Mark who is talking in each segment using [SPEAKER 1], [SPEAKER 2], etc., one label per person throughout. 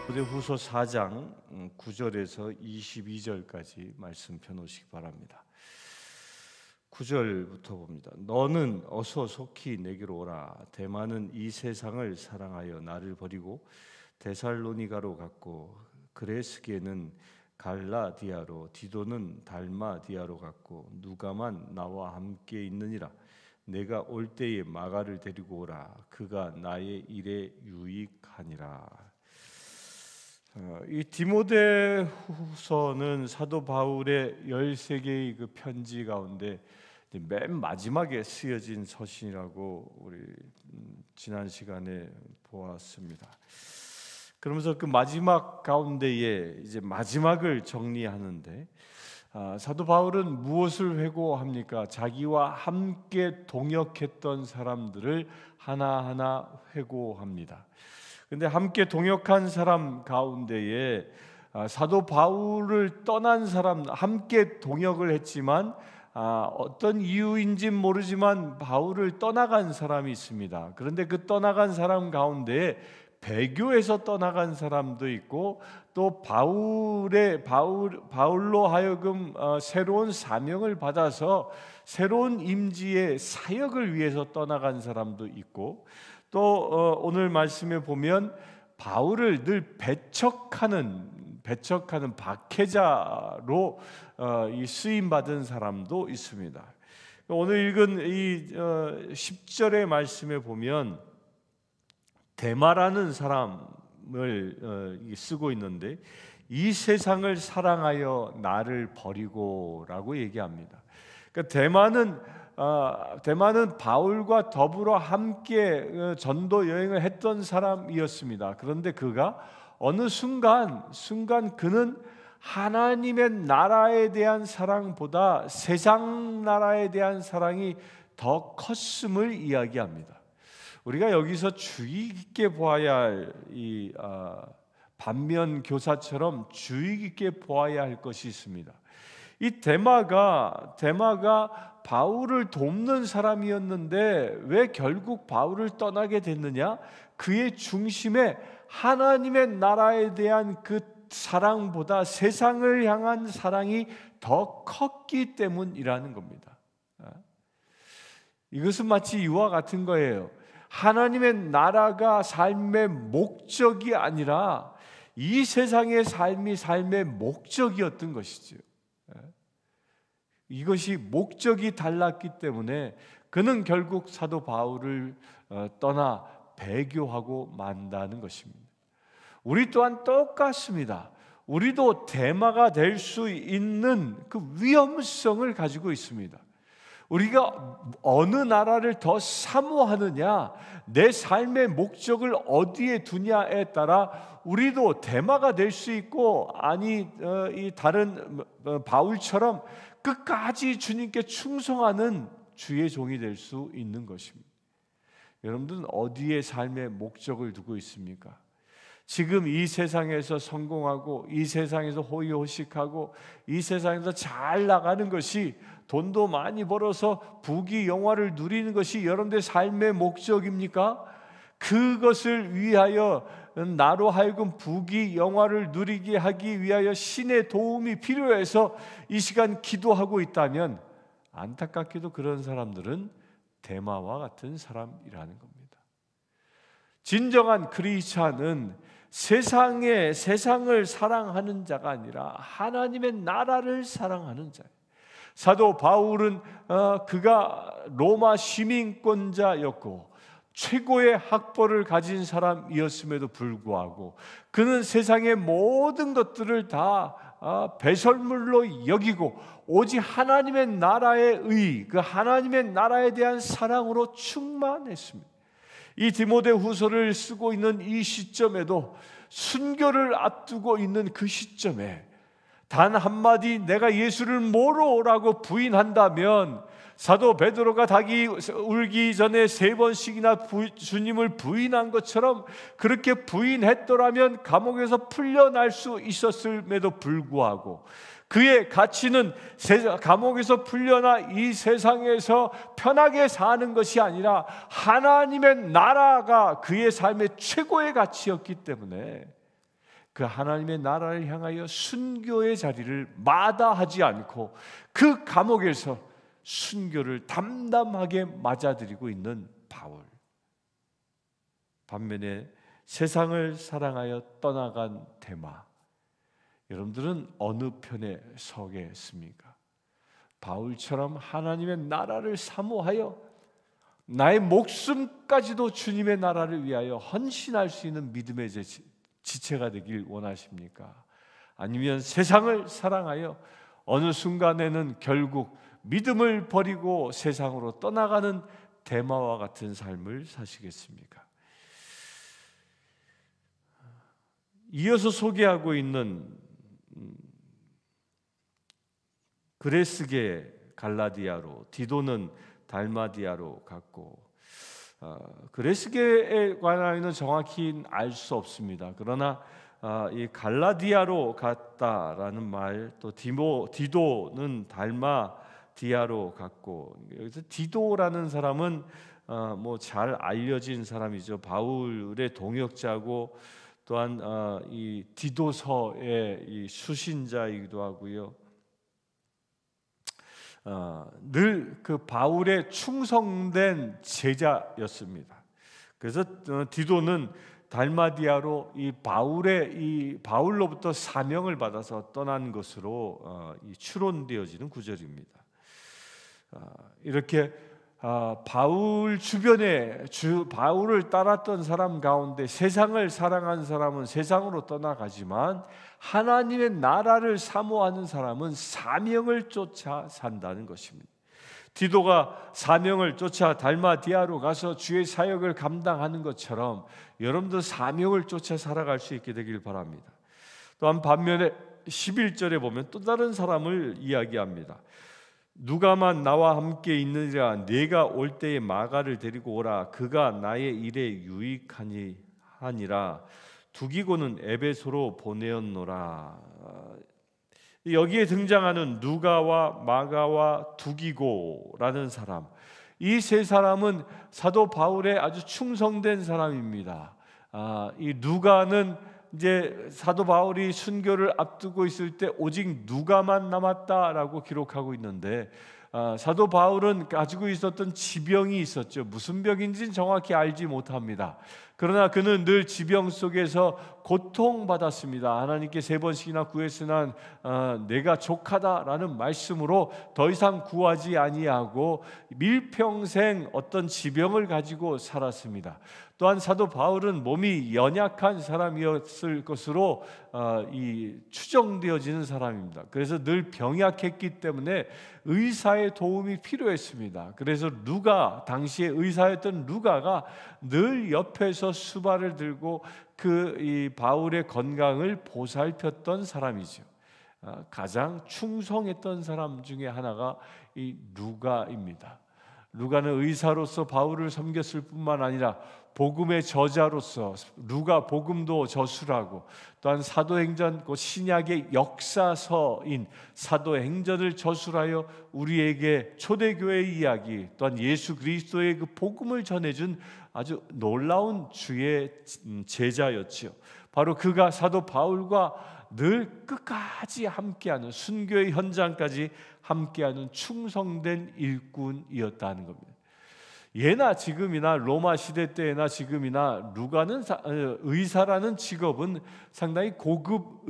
[SPEAKER 1] 디모데후서 4장 9절에서 22절까지 말씀 펴놓으시기 바랍니다. 9절부터 봅니다. 너는 어서 속히 내게로 오라. 데마는 이 세상을 사랑하여 나를 버리고 데살로니가로 갔고, 그레스게는 갈라디아로, 디도는 달마디아로 갔고, 누가만 나와 함께 있느니라. 내가 올 때에 마가를 데리고 오라. 그가 나의 일에 유익하니라. 이 디모데후서는 사도 바울의 13개의 그 편지 가운데 맨 마지막에 쓰여진 서신이라고 우리 지난 시간에 보았습니다. 그러면서 그 마지막 가운데에 이제 마지막을 정리하는데, 사도 바울은 무엇을 회고합니까? 자기와 함께 동역했던 사람들을 하나하나 회고합니다. 근데 함께 동역한 사람 가운데에 사도 바울을 떠난 사람, 함께 동역을 했지만 어떤 이유인지는 모르지만 바울을 떠나간 사람이 있습니다. 그런데 그 떠나간 사람 가운데에 배교에서 떠나간 사람도 있고, 또 바울로 하여금 새로운 사명을 받아서 새로운 임지의 사역을 위해서 떠나간 사람도 있고, 또 오늘 말씀에 보면 바울을 늘 배척하는 박해자로 쓰임 받은 사람도 있습니다. 오늘 읽은 이 10절의 말씀에 보면 데마라는 사람을 쓰고 있는데, 이 세상을 사랑하여 나를 버리고라고 얘기합니다. 그러니까 데마는 바울과 더불어 함께 전도 여행을 했던 사람이었습니다. 그런데 그가 어느 순간 그는 하나님의 나라에 대한 사랑보다 세상 나라에 대한 사랑이 더 컸음을 이야기합니다. 우리가 여기서 주의 깊게 보아야 할 이 반면 교사처럼 주의 깊게 보아야 할 것이 있습니다. 이 데마가 바울을 돕는 사람이었는데 왜 결국 바울을 떠나게 됐느냐? 그의 중심에 하나님의 나라에 대한 그 사랑보다 세상을 향한 사랑이 더 컸기 때문이라는 겁니다. 이것은 마치 이와 같은 거예요. 하나님의 나라가 삶의 목적이 아니라 이 세상의 삶의 목적이었던 것이죠. 이것이 목적이 달랐기 때문에 그는 결국 사도 바울을 떠나 배교하고 만다는 것입니다. 우리 또한 똑같습니다. 우리도 데마가 될 수 있는 그 위험성을 가지고 있습니다. 우리가 어느 나라를 더 사모하느냐, 내 삶의 목적을 어디에 두냐에 따라 우리도 데마가 될 수 있고, 아니 이 다른 바울처럼 끝까지 주님께 충성하는 주의 종이 될 수 있는 것입니다. 여러분들은 어디에 삶의 목적을 두고 있습니까? 지금 이 세상에서 성공하고, 이 세상에서 호의호식하고, 이 세상에서 잘 나가는 것이, 돈도 많이 벌어서 부귀영화를 누리는 것이 여러분들의 삶의 목적입니까? 그것을 위하여 나로 하여금 부귀영화를 누리게 하기 위하여 신의 도움이 필요해서 이 시간 기도하고 있다면, 안타깝게도 그런 사람들은 데마와 같은 사람이라는 겁니다. 진정한 크리스찬은 세상을 사랑하는 자가 아니라 하나님의 나라를 사랑하는 자예요. 사도 바울은 그가 로마 시민권자였고 최고의 학벌을 가진 사람이었음에도 불구하고 그는 세상의 모든 것들을 다 배설물로 여기고 오직 하나님의 나라의 의, 그 하나님의 나라에 대한 사랑으로 충만했습니다. 이 디모데후서를 쓰고 있는 이 시점에도, 순교를 앞두고 있는 그 시점에 단 한마디 내가 예수를 모르라고 부인한다면, 사도 베드로가 닭이 울기 전에 3번씩이나 주님을 부인한 것처럼 그렇게 부인했더라면 감옥에서 풀려날 수 있었음에도 불구하고 그의 가치는 감옥에서 풀려나 이 세상에서 편하게 사는 것이 아니라 하나님의 나라가 그의 삶의 최고의 가치였기 때문에 그 하나님의 나라를 향하여 순교의 자리를 마다하지 않고 그 감옥에서 순교를 담담하게 맞아들이고 있는 바울. 반면에 세상을 사랑하여 떠나간 데마. 여러분들은 어느 편에 서겠습니까? 바울처럼 하나님의 나라를 사모하여 나의 목숨까지도 주님의 나라를 위하여 헌신할 수 있는 믿음의 지체가 되길 원하십니까? 아니면 세상을 사랑하여 어느 순간에는 결국 믿음을 버리고 세상으로 떠나가는 데마와 같은 삶을 사시겠습니까? 이어서 소개하고 있는 그레스게 갈라디아로, 디도는 달마디아로 갔고, 그레스게에 관하여는 정확히 알 수 없습니다. 그러나 이 갈라디아로 갔다라는 말, 또 디도는 달마디아로 갔고, 여기서 디도라는 사람은 뭐 잘 알려진 사람이죠. 바울의 동역자고 또한 이 디도서의 이 수신자이기도 하고요. 늘 그 바울의 충성된 제자였습니다. 그래서 디도는 달마디아로 이 바울로부터 사명을 받아서 떠난 것으로 추론되어지는 구절입니다. 이렇게 바울 주변에 바울을 따랐던 사람 가운데 세상을 사랑한 사람은 세상으로 떠나가지만 하나님의 나라를 사모하는 사람은 사명을 쫓아 산다는 것입니다. 디도가 사명을 쫓아 달마디아로 가서 주의 사역을 감당하는 것처럼 여러분도 사명을 쫓아 살아갈 수 있게 되길 바랍니다. 또한 반면에 11절에 보면 또 다른 사람을 이야기합니다. 누가만 나와 함께 있느니라. 네가 올 때에 마가를 데리고 오라. 그가 나의 일에 유익하니라. 두기고는 에베소로 보내었노라. 여기에 등장하는 누가와 마가와 두기고라는 사람, 이 세 사람은 사도 바울의 아주 충성된 사람입니다. 이 누가는 이제 사도 바울이 순교를 앞두고 있을 때 오직 누가만 남았다라고 기록하고 있는데, 사도 바울은 가지고 있었던 지병이 있었죠. 무슨 병인지는 정확히 알지 못합니다. 그러나 그는 늘 지병 속에서 고통받았습니다. 하나님께 3번씩이나 구했으나 내가 족하다라는 말씀으로 더 이상 구하지 아니하고 밀평생 어떤 지병을 가지고 살았습니다. 또한 사도 바울은 몸이 연약한 사람이었을 것으로 추정되어지는 사람입니다. 그래서 늘 병약했기 때문에 의사의 도움이 필요했습니다. 그래서 당시에 의사였던 누가가 늘 옆에서 수발을 들고 이 바울의 건강을 보살폈던 사람이죠. 가장 충성했던 사람 중에 하나가 이 누가입니다. 누가는 의사로서 바울을 섬겼을 뿐만 아니라 복음의 저자로서 누가 복음도 저술하고, 또한 사도행전 신약의 역사서인 사도행전을 저술하여 우리에게 초대교회의 이야기, 또한 예수 그리스도의 그 복음을 전해준 아주 놀라운 주의 제자였지요. 바로 그가 사도 바울과 늘 끝까지 함께하는, 순교의 현장까지 함께하는 충성된 일꾼이었다는 겁니다. 예나 지금이나 로마 시대 때나 지금이나 누가는 의사라는 직업은 상당히 고급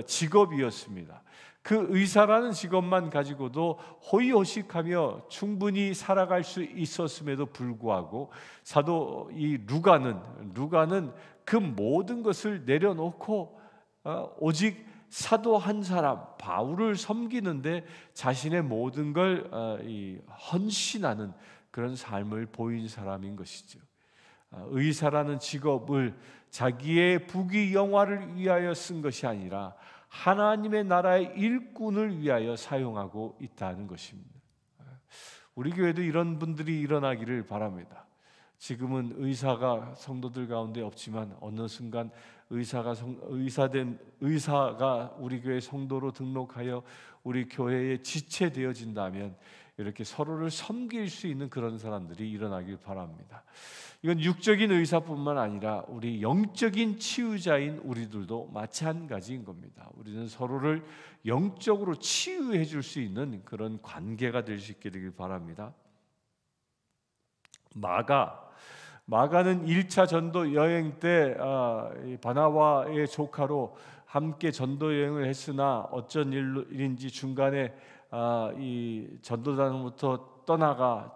[SPEAKER 1] 직업이었습니다. 그 의사라는 직업만 가지고도 호의호식하며 충분히 살아갈 수 있었음에도 불구하고 사도 이 누가는 그 모든 것을 내려놓고 오직 사도 한 사람 바울을 섬기는데 자신의 모든 걸 헌신하는 그런 삶을 보인 사람인 것이죠. 의사라는 직업을 자기의 부귀영화를 위하여 쓴 것이 아니라 하나님의 나라의 일꾼을 위하여 사용하고 있다는 것입니다. 우리 교회도 이런 분들이 일어나기를 바랍니다. 지금은 의사가 성도들 가운데 없지만 어느 순간 의사가 우리 교회 성도로 등록하여 우리 교회에 지체되어진다면 이렇게 서로를 섬길 수 있는 그런 사람들이 일어나길 바랍니다. 이건 육적인 의사뿐만 아니라 우리 영적인 치유자인 우리들도 마찬가지인 겁니다. 우리는 서로를 영적으로 치유해 줄 수 있는 그런 관계가 될 수 있게 되길 바랍니다. 마가는 1차 전도 여행 때 바나바의 조카로 함께 전도 여행을 했으나 어쩐 일인지 중간에 이 전도단부터 떠나가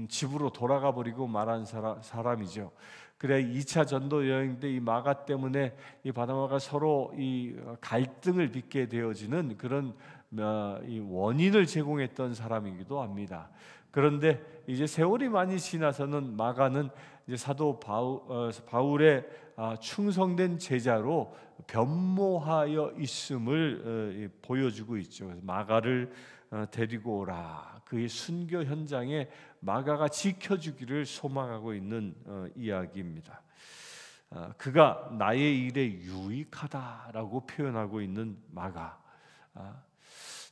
[SPEAKER 1] 집으로 돌아가 버리고 말한 사람이죠. 그래 2차 전도 여행 때 이 마가 때문에 이 바나바가 서로 이 갈등을 빚게 되어지는 그런 이 원인을 제공했던 사람이기도 합니다. 그런데 이제 세월이 많이 지나서는 마가는 이제 사도 바울의 충성된 제자로 변모하여 있음을 보여주고 있죠. 그래서 마가를 데리고 오라. 그의 순교 현장에 마가가 지켜주기를 소망하고 있는 이야기입니다. 그가 나의 일에 유익하다라고 표현하고 있는 마가.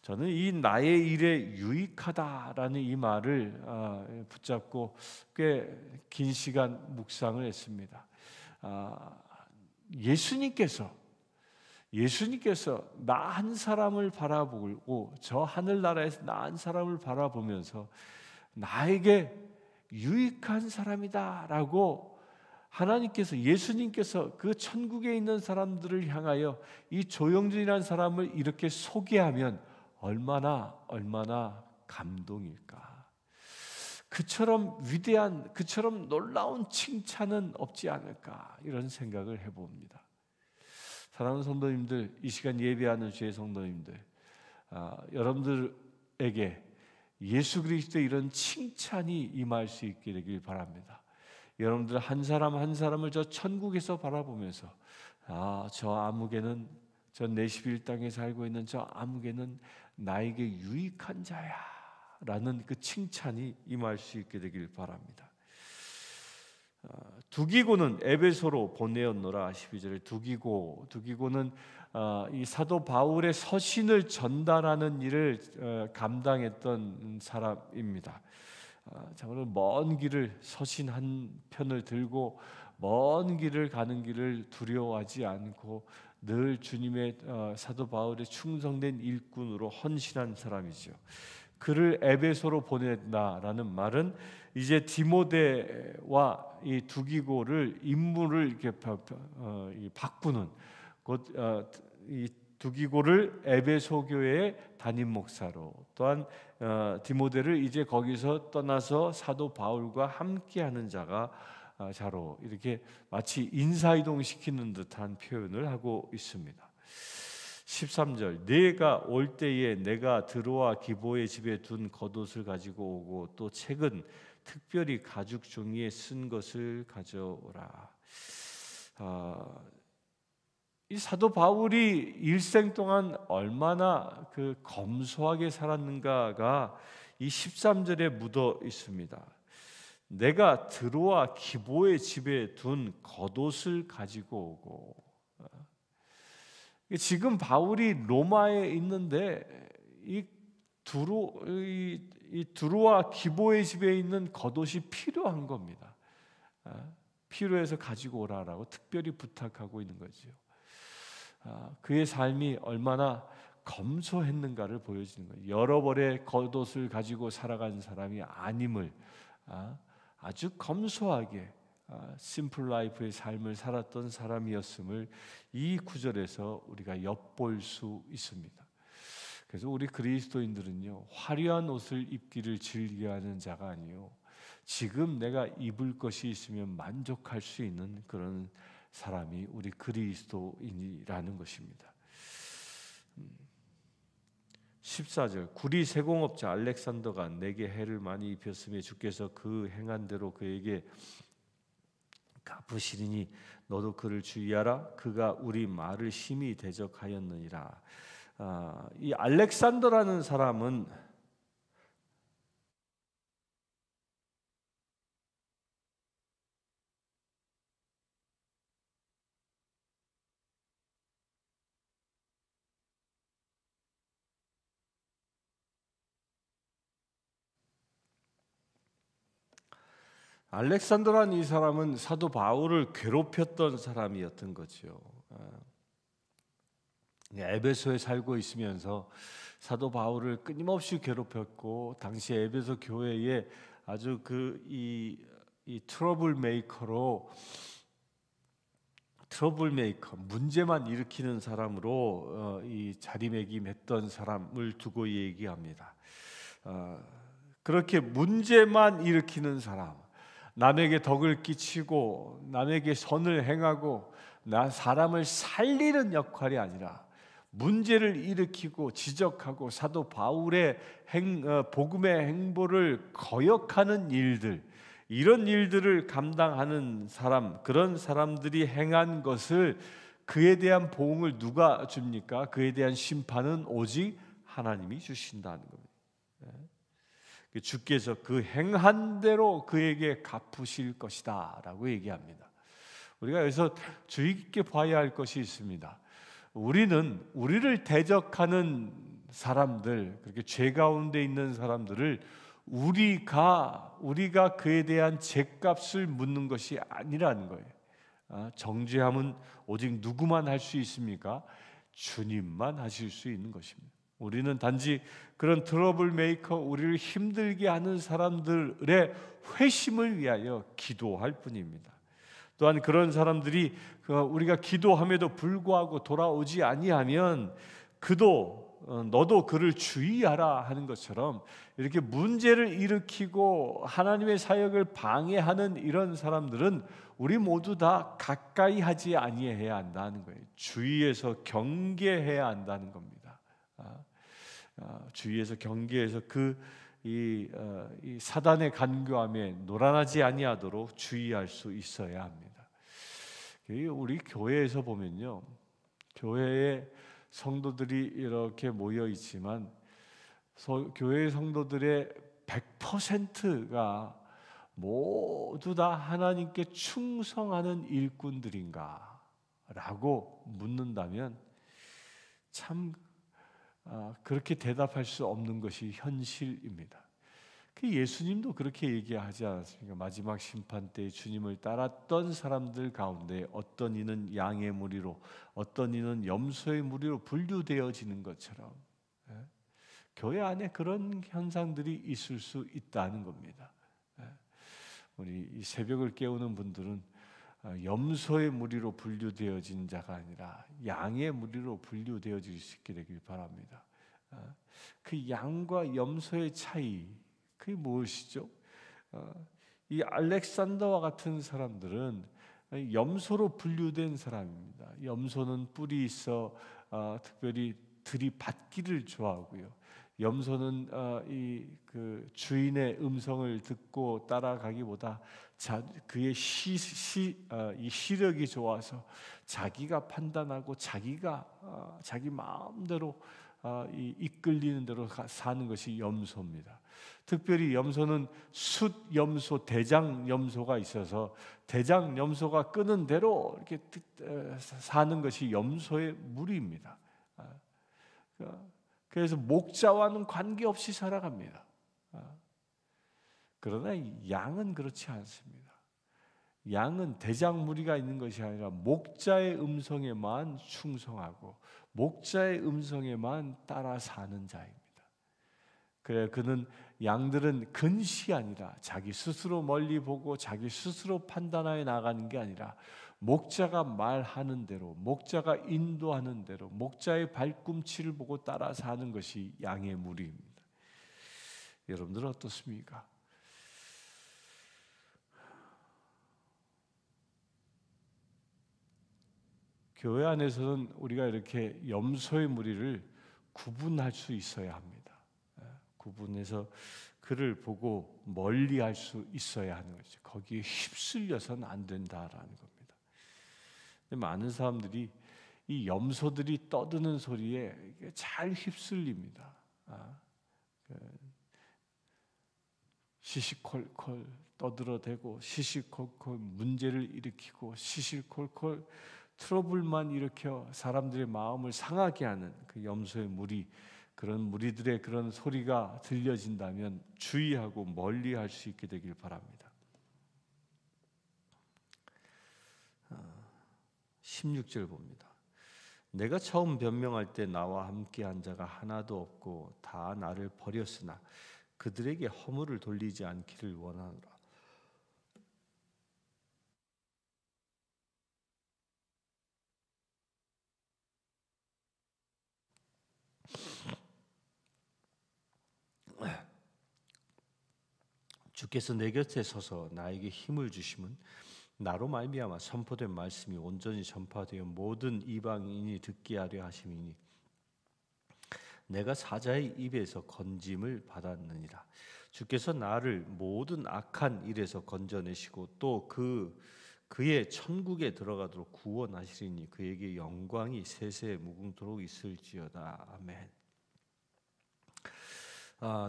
[SPEAKER 1] 저는 이 나의 일에 유익하다라는 이 말을 붙잡고 꽤 긴 시간 묵상을 했습니다. 예수님께서 나 한 사람을 바라보고 저 하늘나라에서 나 한 사람을 바라보면서 나에게 유익한 사람이다라고 예수님께서 그 천국에 있는 사람들을 향하여 이 조영준이라는 사람을 이렇게 소개하면 얼마나 감동일까. 그처럼 위대한, 그처럼 놀라운 칭찬은 없지 않을까, 이런 생각을 해봅니다. 사랑하는 성도님들, 이 시간 예배하는 주의 성도님들, 여러분들에게 예수 그리스도의 이런 칭찬이 임할 수 있게 되길 바랍니다. 여러분들 한 사람 한 사람을 저 천국에서 바라보면서 저 아무개는, 저 내시빌 땅에 살고 있는 저 아무개는 나에게 유익한 자야 라는 그 칭찬이 임할 수 있게 되길 바랍니다. 두기고는 에베소로 보내었노라. 12절에 두기고는 이 사도 바울의 서신을 전달하는 일을 감당했던 사람입니다. 정말 먼 길을, 서신 한 편을 들고 먼 길을 가는 길을 두려워하지 않고 늘 주님의 사도 바울의 충성된 일꾼으로 헌신한 사람이죠. 그를 에베소로 보낸다라는 말은 이제 디모데와 이 두기고를 인물을 이렇게 바꾸는, 이 두기고를 에베소 교회의 담임 목사로, 또한 디모데를 이제 거기서 떠나서 사도 바울과 함께하는 자로 이렇게 마치 인사이동 시키는 듯한 표현을 하고 있습니다. 13절, 내가 올 때에 내가 드로아 기보의 집에 둔 겉옷을 가지고 오고 또 책은 특별히 가죽 종이에 쓴 것을 가져오라. 이 사도 바울이 일생 동안 얼마나 그 검소하게 살았는가가 이 13절에 묻어 있습니다. 내가 드로아 기보의 집에 둔 겉옷을 가지고 오고. 지금 바울이 로마에 있는데 이 드로아 기보의 집에 있는 겉옷이 필요한 겁니다. 필요해서 가지고 오라라고 특별히 부탁하고 있는 거죠. 그의 삶이 얼마나 검소했는가를 보여주는 거예요. 여러 벌의 겉옷을 가지고 살아간 사람이 아님을, 아주 검소하게 심플 라이프의 삶을 살았던 사람이었음을 이 구절에서 우리가 엿볼 수 있습니다. 그래서 우리 그리스도인들은요, 화려한 옷을 입기를 즐겨하는 자가 아니요, 지금 내가 입을 것이 있으면 만족할 수 있는 그런 사람이 우리 그리스도인이라는 것입니다. 14절, 구리 세공업자 알렉산더가 내게 해를 많이 입혔으며 주께서 그 행한 대로 그에게 갚으시리니 너도 그를 주의하라. 그가 우리 말을 심히 대적하였느니라. 이 알렉산더라는 사람은 알렉산더라는 이 사람은 사도 바울을 괴롭혔던 사람이었던 거죠. 에베소에 살고 있으면서 사도 바울을 끊임없이 괴롭혔고, 당시 에베소 교회에 아주 이 트러블 메이커, 문제만 일으키는 사람으로 이 자리매김했던 사람을 두고 얘기합니다. 그렇게 문제만 일으키는 사람, 남에게 덕을 끼치고 남에게 선을 행하고 사람을 살리는 역할이 아니라 문제를 일으키고 지적하고 사도 바울의 복음의 행보를 거역하는 일들, 이런 일들을 감당하는 사람, 그런 사람들이 행한 것을, 그에 대한 보응을 누가 줍니까? 그에 대한 심판은 오직 하나님이 주신다는 겁니다. 주께서 그 행한 대로 그에게 갚으실 것이다 라고 얘기합니다. 우리가 여기서 주의 깊게 봐야 할 것이 있습니다. 우리는 우리를 대적하는 사람들, 그렇게 죄 가운데 있는 사람들을 우리가 그에 대한 죄값을 묻는 것이 아니라는 거예요. 정죄함은 오직 누구만 할 수 있습니까? 주님만 하실 수 있는 것입니다. 우리는 단지 그런 트러블 메이커, 우리를 힘들게 하는 사람들의 회심을 위하여 기도할 뿐입니다. 또한 그런 사람들이 우리가 기도함에도 불구하고 돌아오지 아니하면 너도 그를 주의하라 하는 것처럼, 이렇게 문제를 일으키고 하나님의 사역을 방해하는 이런 사람들은 우리 모두 다 가까이 하지 아니해야 한다는 거예요. 주의해서 경계해야 한다는 겁니다. 주의해서 경계해서 이 사단의 간교함에 놀아나지 아니하도록 주의할 수 있어야 합니다. 우리 교회에서 보면요, 교회에 성도들이 이렇게 모여 있지만 교회 성도들의 100%가 모두 다 하나님께 충성하는 일꾼들인가? 라고 묻는다면 참 그렇게 대답할 수 없는 것이 현실입니다. 예수님도 그렇게 얘기하지 않았습니까? 마지막 심판 때 주님을 따랐던 사람들 가운데 어떤 이는 양의 무리로, 어떤 이는 염소의 무리로 분류되어지는 것처럼, 교회 안에 그런 현상들이 있을 수 있다는 겁니다. 우리 이 새벽을 깨우는 분들은 염소의 무리로 분류되어진 자가 아니라 양의 무리로 분류되어질 수 있게 되길 바랍니다. 그 양과 염소의 차이, 그게 무엇이죠? 이 알렉산더와 같은 사람들은 염소로 분류된 사람입니다. 염소는 뿔이 있어 특별히 들이받기를 좋아하고요. 염소는 그 주인의 음성을 듣고 따라가기보다 그의 이 시력이 좋아서 자기가 판단하고 자기 마음대로 이끌리는 대로 사는 것이 염소입니다. 특별히 염소는 숫염소, 대장염소가 있어서 대장염소가 끄는 대로 이렇게 사는 것이 염소의 무리입니다. 그래서 목자와는 관계없이 살아갑니다. 그러나 양은 그렇지 않습니다. 양은 대장 무리가 있는 것이 아니라 목자의 음성에만 충성하고 목자의 음성에만 따라 사는 자입니다. 그래, 그는 양들은 근시 아니라 자기 스스로 멀리 보고 자기 스스로 판단하여 나가는 게 아니라 목자가 말하는 대로, 목자가 인도하는 대로, 목자의 발꿈치를 보고 따라 사는 것이 양의 무리입니다. 여러분들은 어떻습니까? 교회 안에서는 우리가 이렇게 염소의 무리를 구분할 수 있어야 합니다. 구분해서 그를 보고 멀리할 수 있어야 하는 거죠. 거기에 휩쓸려서는 안 된다라는 겁니다. 근데 많은 사람들이 이 염소들이 떠드는 소리에 잘 휩쓸립니다. 시시콜콜 떠들어대고 시시콜콜 문제를 일으키고 시시콜콜 트러블만 일으켜 사람들의 마음을 상하게 하는 그 염소의 무리, 그런 무리들의 그런 소리가 들려진다면 주의하고 멀리할 수 있게 되길 바랍니다.
[SPEAKER 2] 16절 봅니다. 내가 처음 변명할 때 나와 함께한 자가 하나도 없고 다 나를 버렸으나 그들에게 허물을 돌리지 않기를 원하노라. 주께서 내 곁에 서서 나에게 힘을 주심은 나로 말미암아 선포된 말씀이 온전히 전파되어 모든 이방인이 듣게 하려 하심이니 내가 사자의 입에서 건짐을 받았느니라. 주께서 나를 모든 악한 일에서 건져내시고 또 그의 천국에 들어가도록 구원하시리니 그에게 영광이 세세 무궁토록 있을지어다. 아멘.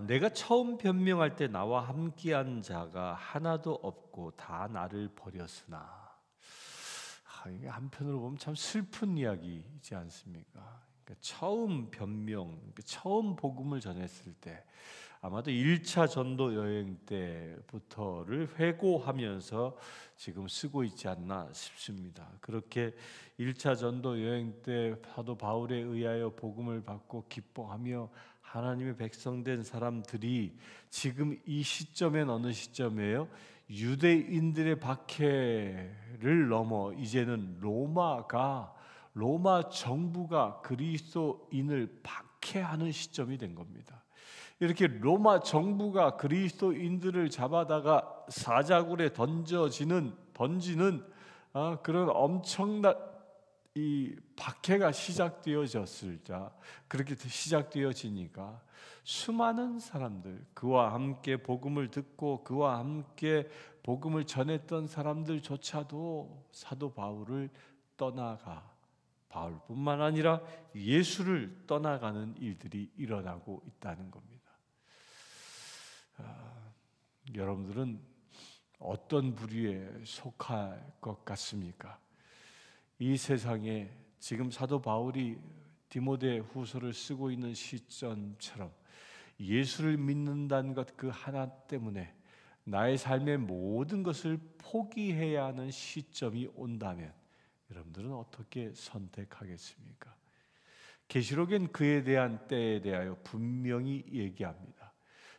[SPEAKER 2] 내가 처음 변명할 때 나와 함께한 자가 하나도 없고 다 나를 버렸으나, 이게 한편으로 보면 참 슬픈 이야기이지 않습니까? 그러니까 처음 변명, 처음 복음을 전했을 때 아마도 1차 전도 여행 때부터를 회고하면서 지금 쓰고 있지 않나 싶습니다. 그렇게 1차 전도 여행 때 사도 바울에 의하여 복음을 받고 기뻐하며 하나님의 백성된 사람들이 지금 이 시점엔 어느 시점이에요? 유대인들의 박해를 넘어 이제는 로마 정부가 그리스도인을 박해하는 시점이 된 겁니다. 이렇게 로마 정부가 그리스도인들을 잡아다가 사자굴에 던지는 그런 엄청난 이 박해가 시작되어졌을 자, 그렇게 시작되어지니까 수많은 사람들, 그와 함께 복음을 듣고 그와 함께 복음을 전했던 사람들조차도 사도 바울을 떠나가, 바울뿐만 아니라 예수를 떠나가는 일들이 일어나고 있다는 겁니다. 여러분들은 어떤 부류에 속할 것 같습니까? 이 세상에 지금 사도 바울이 디모데 후서를 쓰고 있는 시점처럼 예수를 믿는다는 것 그 하나 때문에 나의 삶의 모든 것을 포기해야 하는 시점이 온다면 여러분들은 어떻게 선택하겠습니까? 계시록엔 그에 대한 때에 대하여 분명히 얘기합니다.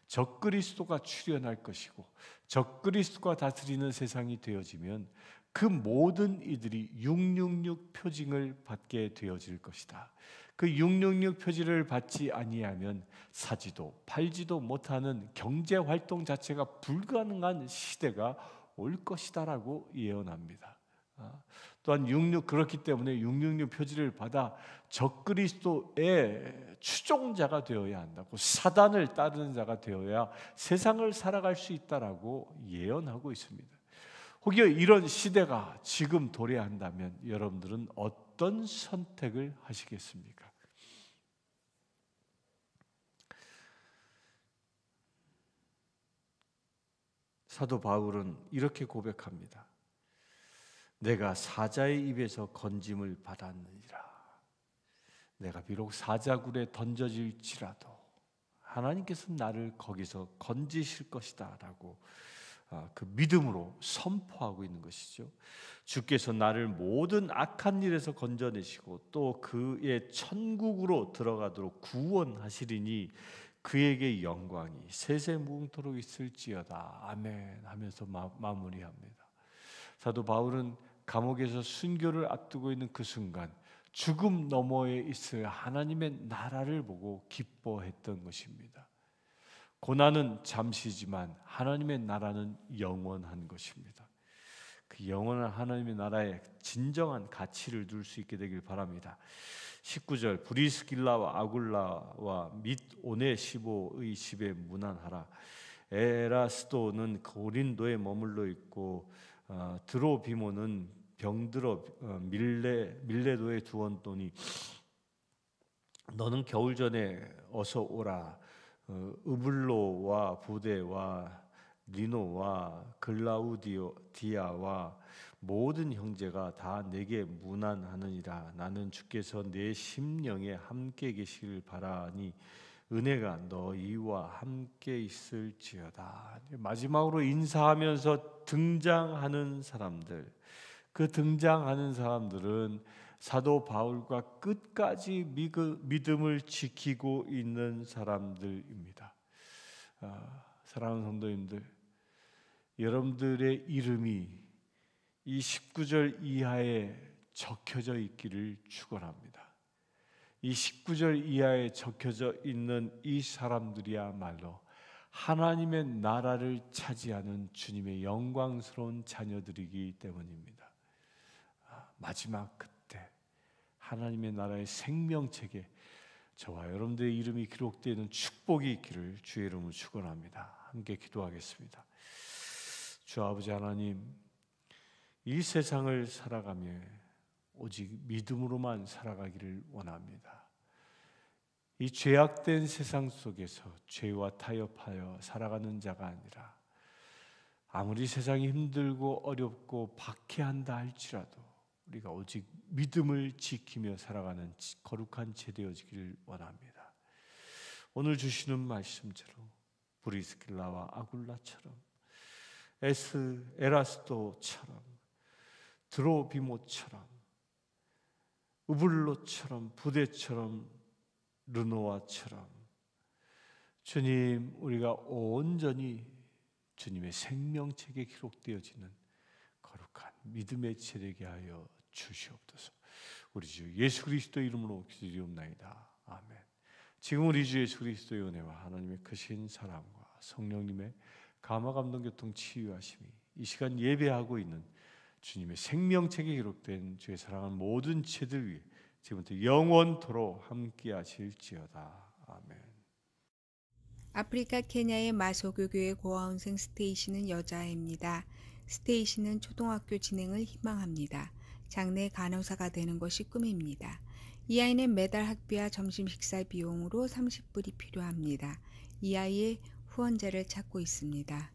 [SPEAKER 2] 적그리스도가 출현할 것이고 적그리스도가 다스리는 세상이 되어지면 그 모든 이들이 666 표징을 받게 되어질 것이다. 그 666 표징을 받지 아니하면 사지도 팔지도 못하는 경제 활동 자체가 불가능한 시대가 올 것이다라고 예언합니다. 또한 그렇기 때문에 666 표지를 받아 적그리스도의 추종자가 되어야 한다고, 사단을 따르는 자가 되어야 세상을 살아갈 수 있다라고 예언하고 있습니다. 혹여 이런 시대가 지금 도래한다면 여러분들은 어떤 선택을 하시겠습니까? 사도 바울은 이렇게 고백합니다. 내가 사자의 입에서 건짐을 받았느니라. 내가 비록 사자굴에 던져질지라도 하나님께서 나를 거기서 건지실 것이다 라고 그 믿음으로 선포하고 있는 것이죠. 주께서 나를 모든 악한 일에서 건져내시고 또 그의 천국으로 들어가도록 구원하시리니 그에게 영광이 세세 무궁토록 있을지어다. 아멘 하면서 마무리합니다. 사도 바울은 감옥에서 순교를 앞두고 있는 그 순간 죽음 너머에 있을 하나님의 나라를 보고 기뻐했던 것입니다. 고난은 잠시지만 하나님의 나라는 영원한 것입니다. 그 영원한 하나님의 나라에 진정한 가치를 둘 수 있게 되길 바랍니다. 19절 브리스길라와 아굴라와 및 오네시보의 집에 문안하라. 에라스도는 고린도에 머물러 있고 드로비모는 병들어 밀레도에 두었더니 너는 겨울 전에 어서 오라. 으블로와 부데와 리노와 글라우디아와 모든 형제가 다 내게 문안하느니라. 나는 주께서 내 심령에 함께 계시길 바라니 은혜가 너희와 함께 있을지어다. 마지막으로 인사하면서 등장하는 사람들,
[SPEAKER 1] 그 등장하는 사람들은 사도 바울과 끝까지 믿음을 지키고 있는 사람들입니다. 사랑하는 성도님들, 여러분들의 이름이 이 19절 이하에 적혀져 있기를 축원합니다. 이 19절 이하에 적혀져 있는 이 사람들이야말로 하나님의 나라를 차지하는 주님의 영광스러운 자녀들이기 때문입니다. 마지막 그때 하나님의 나라의 생명책에 저와 여러분들의 이름이 기록되어 있는 축복이 있기를 주의 이름으로 축원합니다. 함께 기도하겠습니다. 주 아버지 하나님, 이 세상을 살아가며 오직 믿음으로만 살아가기를 원합니다. 이 죄악된 세상 속에서 죄와 타협하여 살아가는 자가 아니라 아무리 세상이 힘들고 어렵고 박해한다 할지라도 우리가 오직 믿음을 지키며 살아가는 거룩한 체 되어지기를 원합니다. 오늘 주시는 말씀대로 브리스길라와 아굴라처럼 에라스도처럼 드로비모처럼 우블로처럼 부대처럼 르노아처럼 주님, 우리가 온전히 주님의 생명책에 기록되어지는 거룩한 믿음의 체되게 하여 주시옵소서. 우리 주 예수 그리스도 이름으로 기도드리옵나이다. 아멘. 지금 우리 주 예수 그리스도의 은혜와 하나님의 크신 사랑과 성령님의 감화 감동 교통 치유하심이 이 시간 예배하고 있는 주님의 생명책에 기록된 주의 사랑하는 모든 죄들 위해 지금부터 영원토록 함께 하실지어다. 아멘.
[SPEAKER 3] 아프리카 케냐의 마소교교의 고아원생 스테이시는 여자아이입니다. 스테이시는 초등학교 진행을 희망합니다. 장래 간호사가 되는 것이 꿈입니다. 이 아이는 매달 학비와 점심 식사 비용으로 30불이 필요합니다. 이 아이의 후원자를 찾고 있습니다.